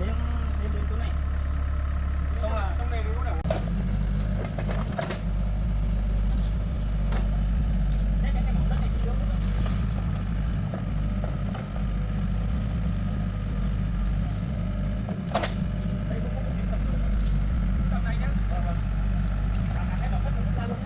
đến đến chỗ này xong là trong này đúng không? Cái mỏng đất này thì xuống nữa. Đây cũng có một cái tầm này nhá. Vâng. Cái mỏng đất nó ra luôn.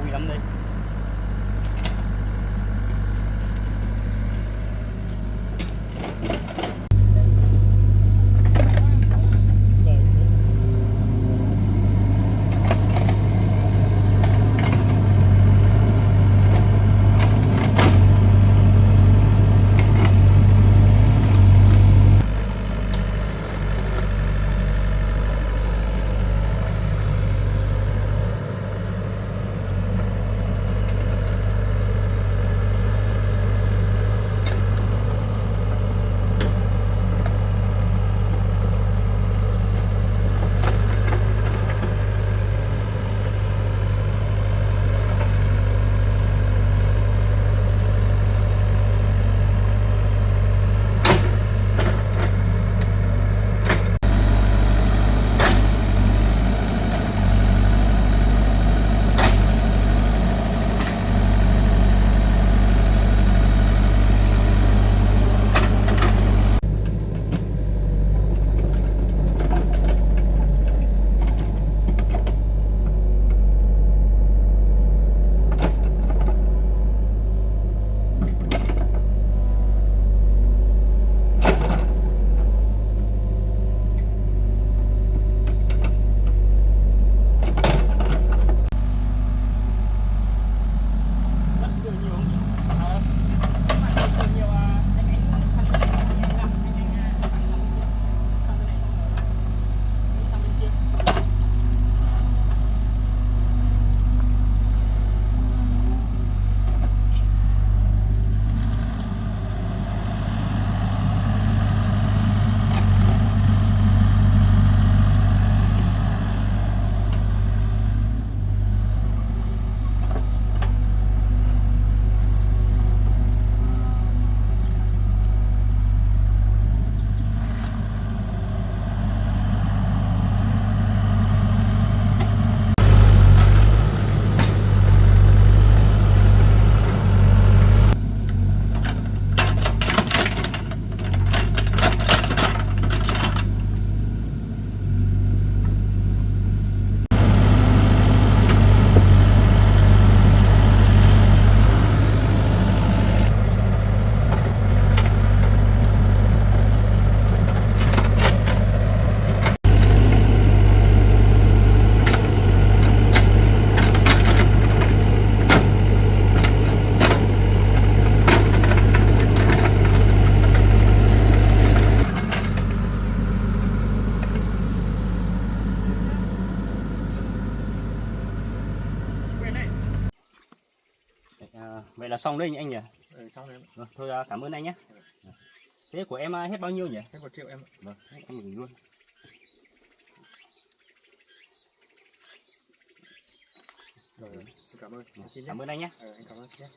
Vui lắm đây. Vậy là xong đấy anh nhỉ? Ừ, xong rồi. Vâng, thôi cảm ơn anh nhé. Thế của em hết bao nhiêu nhỉ? Hết 1 triệu em. Vâng, em gửi luôn. Rồi, cảm ơn. Cảm ơn anh nhé. Anh cảm ơn nhé.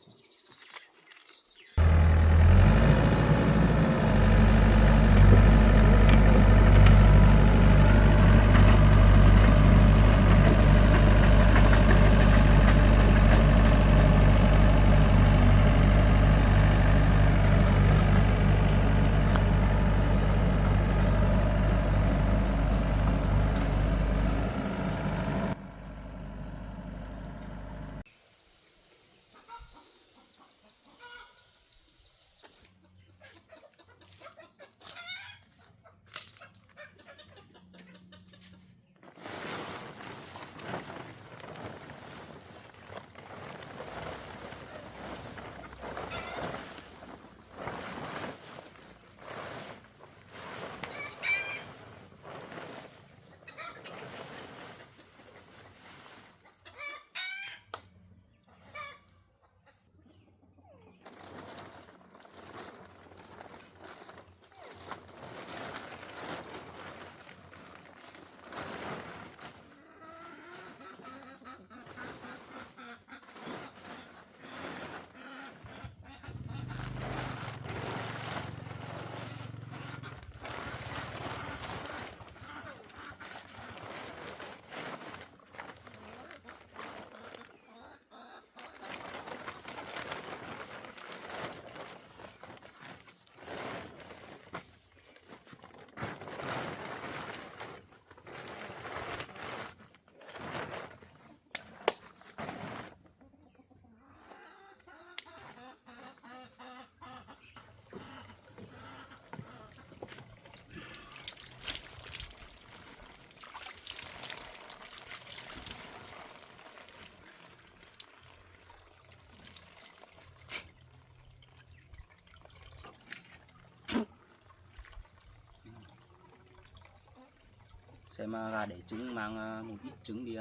Xem gà đẻ trứng mang một ít trứng đi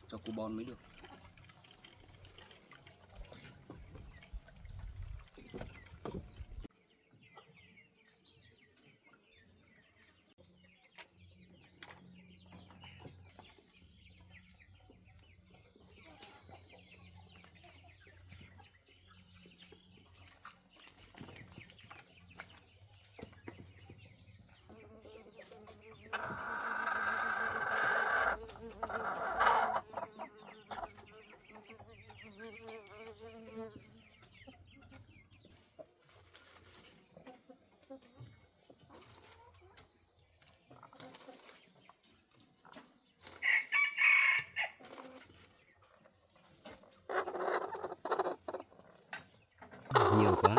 cho cô bon mới được. Nhiều quá,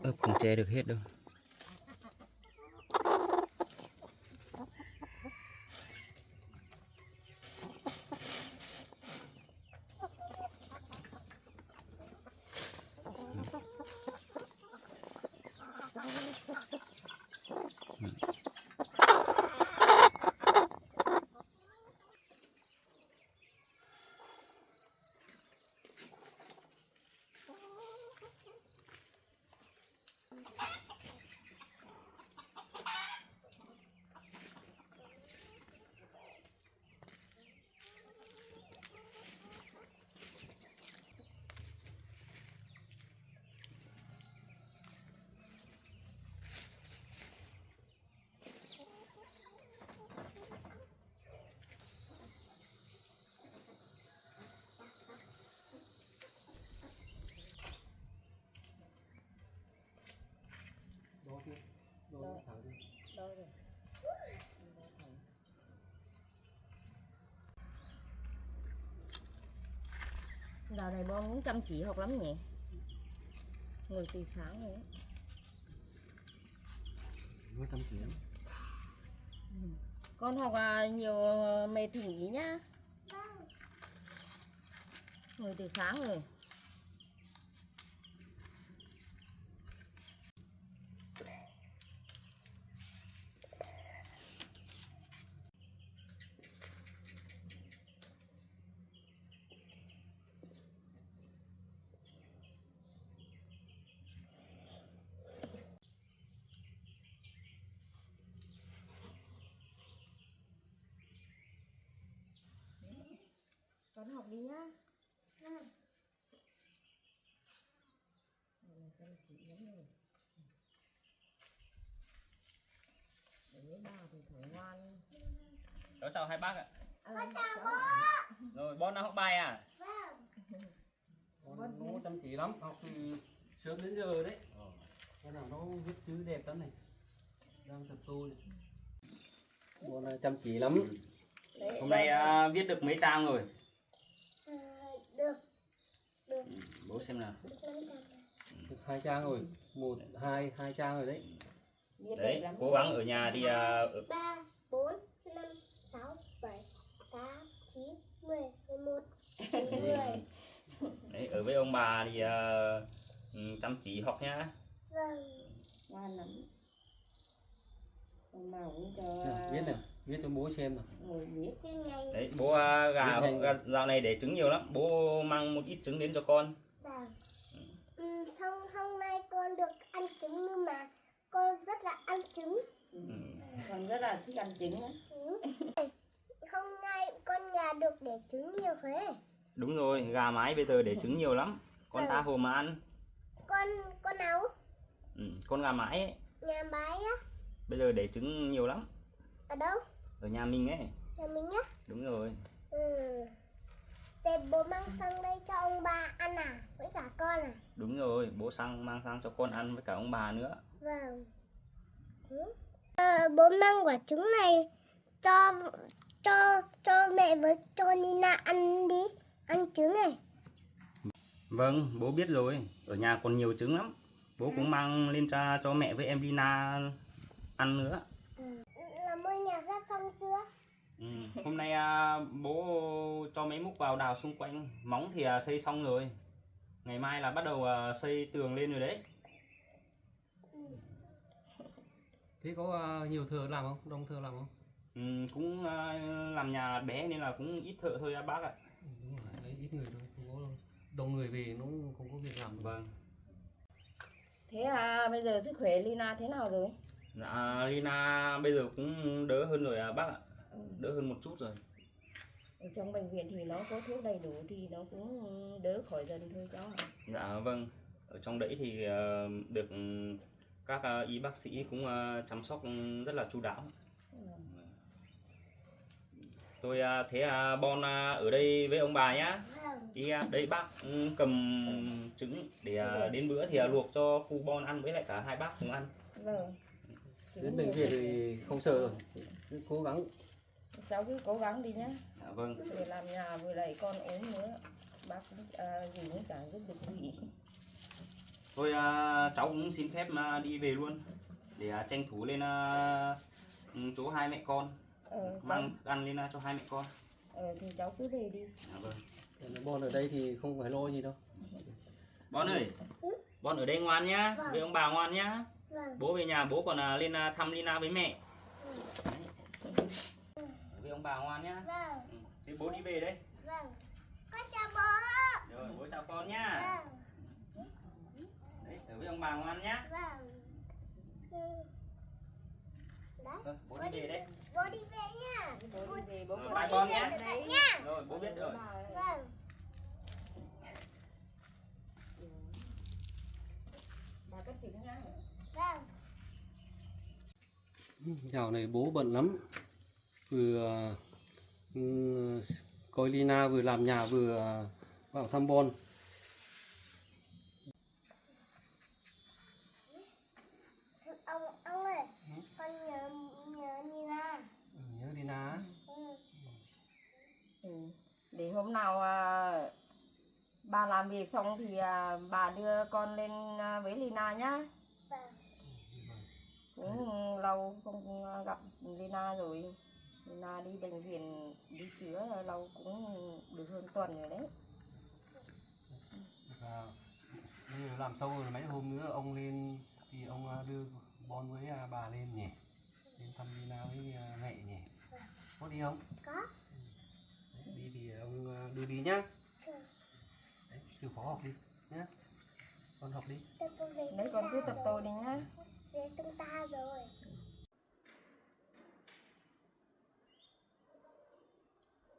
ấp không che được hết đâu. Dạo này Bon cũng chăm chỉ học lắm nhỉ. Ngồi từ sáng rồi đấy. Nó chăm chỉ lắm. Con học nhiều mệt thì nghỉ nhá. Ngồi từ sáng rồi. Con học đi nhá. Chăm chỉ lắm rồi. Để ba thì phải ngoan. Cháu chào hai bác ạ. Con chào bố. Rồi Bon đang học bài à? Con nó chăm chỉ lắm, học từ sớm đến giờ đấy. Cái nào nó viết chữ đẹp lắm này. Đang tập tôi. Con này chăm chỉ lắm. Hôm nay viết được mấy trang rồi? Được. Bố xem nào. Được 2 trang rồi, 1, 2 trang rồi đấy. Đấy, cố gắng ở nhà thì 3, 4, 5, 6, 7, 8, 9, 10, 11, 10. đấy, ở với ông bà thì chăm chỉ học nhá. Vâng. Ngoan lắm. Ông nào cũng cho Viết nào, viết cho bố xem nào. ngồi viết. Đấy, bố dạo này để trứng nhiều lắm, bố mang một ít trứng đến cho con. Vâng. Xong hôm nay con được ăn trứng nhưng mà con rất là ăn trứng. Con rất là thích ăn trứng á. Hôm nay con gà được để trứng nhiều thế. Đúng rồi, gà mái bây giờ để trứng nhiều lắm. Con tha hồ mà ăn. Con nào? Con gà mái ấy, Nhà bái á. bây giờ để trứng nhiều lắm. Ở đâu? Ở nhà mình ấy. Nhà mình nhá. Đúng rồi. Để bố mang sang đây cho ông bà ăn à? Với cả con à? Đúng rồi, bố mang sang cho con ăn với cả ông bà nữa. Vâng. Bố mang quả trứng này cho mẹ với cho Nina ăn đi, ăn trứng này. Vâng, bố biết rồi. Ở nhà còn nhiều trứng lắm. Bố cũng mang lên cho mẹ với em Lina ăn nữa. Làm ơn nhà ra xong chưa? Hôm nay bố cho mấy múc vào đào xung quanh. Móng thì xây xong rồi. Ngày mai là bắt đầu xây tường lên rồi đấy. Thế có nhiều thợ làm không? Đông thợ làm không? Cũng làm nhà bé nên là cũng ít thợ thôi bác ạ. Đúng rồi, đấy, ít người thôi, không có đông người về nó không có việc làm. Vâng. Thế bây giờ sức khỏe Lina thế nào rồi? Dạ Lina bây giờ cũng đỡ hơn rồi bác ạ. Đỡ hơn một chút rồi. Ở trong bệnh viện thì nó có thuốc đầy đủ thì nó cũng đỡ khỏi dần thôi cháu ạ. Dạ vâng. Ở trong đấy thì được các y bác sĩ cũng chăm sóc rất là chu đáo. Tôi thế Bon ở đây với ông bà nhá. Vâng. Thì đây bác cầm trứng để đến bữa thì luộc cho cu Bon ăn với lại cả hai bác cùng ăn. Vâng. Đến bệnh viện thì không sợ rồi, cứ cố gắng. Cháu cứ cố gắng đi nhá. Dạ vâng. Để làm nhà vừa lại con ốm nữa. Bác cũng gì cũng chả giúp được gì. Tôi cháu cũng xin phép đi về luôn để tranh thủ lên chỗ hai mẹ con mang thức ăn lên cho hai mẹ con. Thì cháu cứ về đi. Dạ vâng. Bon ở đây thì không phải lo gì đâu. Bon ơi, Bon ở đây ngoan nhá, Vâng. với ông bà ngoan nhá. Vâng. Bố về nhà bố còn lên thăm Lina với mẹ. Vâng. Với ông bà ngoan nhá. Vâng. Thế bố đi về đấy. Vâng. Con chào bố. Rồi bố chào con nhá. Vâng. Đấy, ở với ông bà ngoan nhá. Vâng. Đấy. Vâng, bố đi về đấy. Bố đi về nha. Bố đi về, bố Rồi, còn bye đi con về nhé. đấy. Nha. Rồi bố biết rồi. Vâng. Bà cất tiếng nhá. Vâng. Dạo này bố bận lắm, vừa coi Lina vừa làm nhà vừa vào thăm Bon. Ông ơi, con nhớ Nina. Nhớ Lina á. Ừ. Để hôm nào bà làm việc xong thì bà đưa con lên với Lina nhá. Vâng. Cũng lâu không gặp Lina rồi. Lina đi bệnh viện đi chữa lâu cũng được hơn tuần rồi đấy. Và bây giờ làm xong rồi mấy hôm nữa ông lên thì ông đưa Bon với bà lên nhỉ, lên thăm Lina với mẹ nhỉ. Có đi không? Có. Đấy, đi thì ông đưa đi nhá. Ừ. Đấy, chịu khó học đi nhá, con học đi. Tôi về. Đấy con cứ tập tô đi nhá.